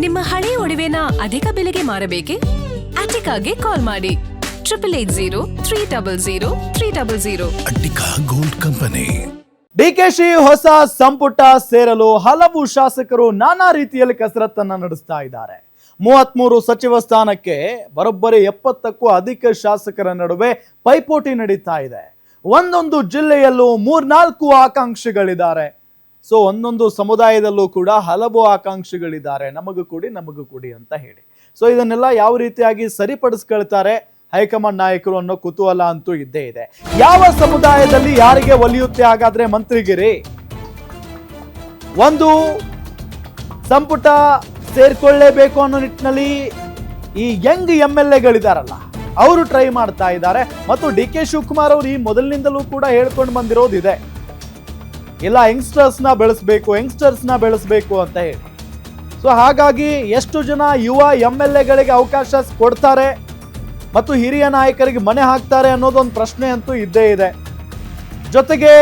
ನಿಮ್ಮ ಹಳೆಯ ಒಡವೆನ ಅಧಿಕ ಬೆಲೆಗೆ ಮಾರಬೇಕೆ? ಅಟಿಕಾಗೆ ಕಾಲ್ ಮಾಡಿ 8880 ಅಟ್ಟಿಕಾ ಗೋಲ್ಡ್ ಕಂಪನಿ. ಡಿಕೆಶಿ ಹೊಸ ಸಂಪುಟ ಸೇರಲು ಹಲವು ಶಾಸಕರು ನಾನಾ ರೀತಿಯಲ್ಲಿ ಕಸರತ್ತನ್ನ ನಡೆಸ್ತಾ ಇದ್ದಾರೆ. 33 ಸಚಿವ ಸ್ಥಾನಕ್ಕೆ ಬರೋಬ್ಬರಿ 70ಕ್ಕೂ ಅಧಿಕ ಶಾಸಕರ ನಡುವೆ ಪೈಪೋಟಿ ನಡೀತಾ ಇದೆ. ಒಂದೊಂದು ಜಿಲ್ಲೆಯಲ್ಲೂ 3-4 ಆಕಾಂಕ್ಷಿಗಳಿದ್ದಾರೆ. ಸೊ ಒಂದೊಂದು ಸಮುದಾಯದಲ್ಲೂ ಕೂಡ ಹಲವು ಆಕಾಂಕ್ಷಿಗಳಿದ್ದಾರೆ, ನಮಗೂ ಕೊಡಿ ಅಂತ ಹೇಳಿ. ಸೊ ಇದನ್ನೆಲ್ಲ ಯಾವ ರೀತಿಯಾಗಿ ಸರಿಪಡಿಸ್ಕೊಳ್ತಾರೆ ಹೈಕಮಾಂಡ್ ನಾಯಕರು ಅನ್ನೋ ಕುತೂಹಲ ಅಂತೂ ಇದ್ದೇ ಇದೆ. ಯಾವ ಸಮುದಾಯದಲ್ಲಿ ಯಾರಿಗೆ ಒಲಿಯುತ್ತೆ ಹಾಗಾದ್ರೆ ಮಂತ್ರಿಗಿರಿ? ಒಂದು ಸಂಪುಟ ಸೇರ್ಕೊಳ್ಳೇಬೇಕು ಅನ್ನೋ ನಿಟ್ಟಿನಲ್ಲಿ ಈ ಯಂಗ್ MLA-ಗಳಿದಾರಲ್ಲ, ಅವರು ಟ್ರೈ ಮಾಡ್ತಾ ಇದ್ದಾರೆ. ಮತ್ತು DK ಶಿವಕುಮಾರ್ ಅವರು ಈ ಮೊದಲಿನಿಂದಲೂ ಕೂಡ ಹೇಳ್ಕೊಂಡು ಬಂದಿರೋದಿದೆ, ಇಲ್ಲ ಯಂಗ್ಸ್ಟರ್ಸ್ನ ಬೆಳೆಸಬೇಕು ಅಂತ ಹೇಳಿ. ಸೊ ಹಾಗಾಗಿ ಎಷ್ಟು ಜನ ಯುವ MLA-ಗಳಿಗೆ ಅವಕಾಶ ಕೊಡ್ತಾರೆ ಮತ್ತು ಹಿರಿಯ ನಾಯಕರಿಗೆ ಮನೆ ಹಾಕ್ತಾರೆ ಅನ್ನೋದೊಂದು ಪ್ರಶ್ನೆ ಅಂತೂ ಇದ್ದೇ ಇದೆ. ಜೊತೆಗೆ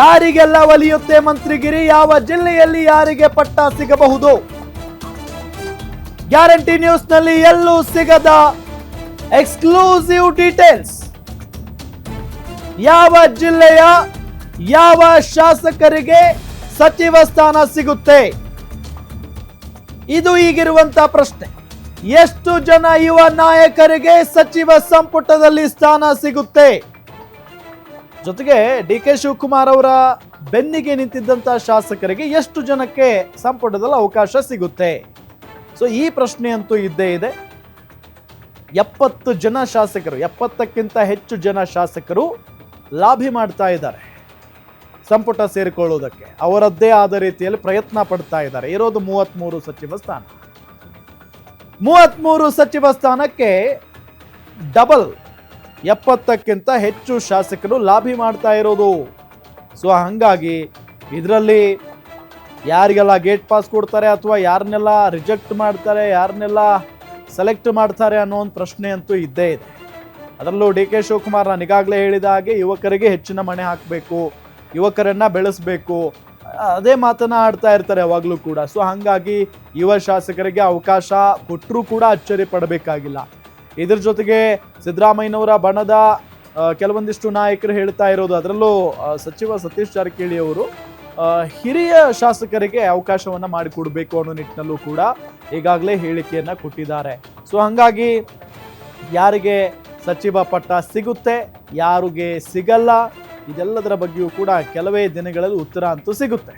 ಯಾರಿಗೆಲ್ಲ ಒಲಿಯುತ್ತೆ ಮಂತ್ರಿಗಿರಿ, ಯಾವ ಜಿಲ್ಲೆಯಲ್ಲಿ ಯಾರಿಗೆ ಪಟ್ಟ ಸಿಗಬಹುದು? ಗ್ಯಾರಂಟಿ ನ್ಯೂಸ್ನಲ್ಲಿ ಎಲ್ಲೂ ಸಿಗದ ಎಕ್ಸ್ಕ್ಲೂಸಿವ್ ಡೀಟೇಲ್ಸ್. ಯಾವ ಜಿಲ್ಲೆಯ ಯಾವ ಶಾಸಕರಿಗೆ ಸಚಿವ ಸ್ಥಾನ ಸಿಗುತ್ತೆ, ಇದು ಈಗಿರುವಂತ ಪ್ರಶ್ನೆ. ಎಷ್ಟು ಜನ ಯುವ ನಾಯಕರಿಗೆ ಸಚಿವ ಸಂಪುಟದಲ್ಲಿ ಸ್ಥಾನ ಸಿಗುತ್ತೆ? ಜೊತೆಗೆ DK ಶಿವಕುಮಾರ್ ಅವರ ಬೆನ್ನಿಗೆ ನಿಂತಿದ್ದಂತ ಶಾಸಕರಿಗೆ ಎಷ್ಟು ಜನಕ್ಕೆ ಸಂಪುಟದಲ್ಲಿ ಅವಕಾಶ ಸಿಗುತ್ತೆ? ಸೊ ಈ ಪ್ರಶ್ನೆ ಅಂತೂ ಇದ್ದೇ ಇದೆ. 70 ಜನ ಶಾಸಕರು, 70ಕ್ಕಿಂತ ಹೆಚ್ಚು ಜನ ಶಾಸಕರು ಲಾಭಿ ಮಾಡ್ತಾ ಇದ್ದಾರೆ ಸಂಪುಟ ಸೇರಿಕೊಳ್ಳುವುದಕ್ಕೆ. ಅವರದ್ದೇ ಆದ ರೀತಿಯಲ್ಲಿ ಪ್ರಯತ್ನ ಪಡ್ತಾ ಇದ್ದಾರೆ. ಇರೋದು 33 ಸಚಿವ ಸ್ಥಾನ. 33 ಸಚಿವ ಸ್ಥಾನಕ್ಕೆ ಡಬಲ್ 70ಕ್ಕಿಂತ ಹೆಚ್ಚು ಶಾಸಕರು ಲಾಭಿ ಮಾಡ್ತಾ ಇರೋದು. ಸೊ ಹಂಗಾಗಿ ಇದರಲ್ಲಿ ಯಾರಿಗೆಲ್ಲ ಗೇಟ್ ಪಾಸ್ ಕೊಡ್ತಾರೆ ಅಥವಾ ಯಾರನ್ನೆಲ್ಲ ರಿಜೆಕ್ಟ್ ಮಾಡ್ತಾರೆ, ಯಾರನ್ನೆಲ್ಲ ಸೆಲೆಕ್ಟ್ ಮಾಡ್ತಾರೆ ಅನ್ನೋ ಒಂದು ಪ್ರಶ್ನೆ ಅಂತೂ ಇದ್ದೇ ಇದೆ. ಅದರಲ್ಲೂ DK ಶಿವಕುಮಾರ್ ನಾನು ಈಗಾಗಲೇ ಹೇಳಿದ ಹಾಗೆ ಯುವಕರಿಗೆ ಹೆಚ್ಚಿನ ಮನೆ ಹಾಕಬೇಕು, ಯುವಕರನ್ನ ಬೆಳೆಸಬೇಕು, ಅದೇ ಮಾತನ್ನ ಆಡ್ತಾ ಇರ್ತಾರೆ ಯಾವಾಗಲೂ ಕೂಡ. ಸೊ ಹಾಗಾಗಿ ಯುವ ಶಾಸಕರಿಗೆ ಅವಕಾಶ ಕೊಟ್ಟರೂ ಕೂಡ ಅಚ್ಚರಿ ಪಡಬೇಕಾಗಿಲ್ಲ. ಇದ್ರ ಜೊತೆಗೆ ಸಿದ್ದರಾಮಯ್ಯನವರ ಬಣದ ಕೆಲವೊಂದಿಷ್ಟು ನಾಯಕರು ಹೇಳ್ತಾ ಇರೋದು, ಅದರಲ್ಲೂ ಸಚಿವ ಸತೀಶ್ ಜಾರಕಿಹೊಳಿ ಅವರು ಹಿರಿಯ ಶಾಸಕರಿಗೆ ಅವಕಾಶವನ್ನ ಮಾಡಿಕೊಡ್ಬೇಕು ಅನ್ನೋ ನಿಟ್ಟಿನಲ್ಲೂ ಕೂಡ ಈಗಾಗಲೇ ಹೇಳಿಕೆಯನ್ನ ಕೊಟ್ಟಿದ್ದಾರೆ. ಸೊ ಹಾಗಾಗಿ ಯಾರಿಗೆ ಸಚಿವ ಪಟ್ಟ ಸಿಗುತ್ತೆ, ಯಾರಿಗೆ ಸಿಗಲ್ಲ, ಇದೆಲ್ಲದರ ಬಗ್ಗೆಯೂ ಕೂಡ ಕೆಲವೇ ದಿನಗಳಲ್ಲಿ ಉತ್ತರ ಅಂತೂ ಸಿಗುತ್ತೆ.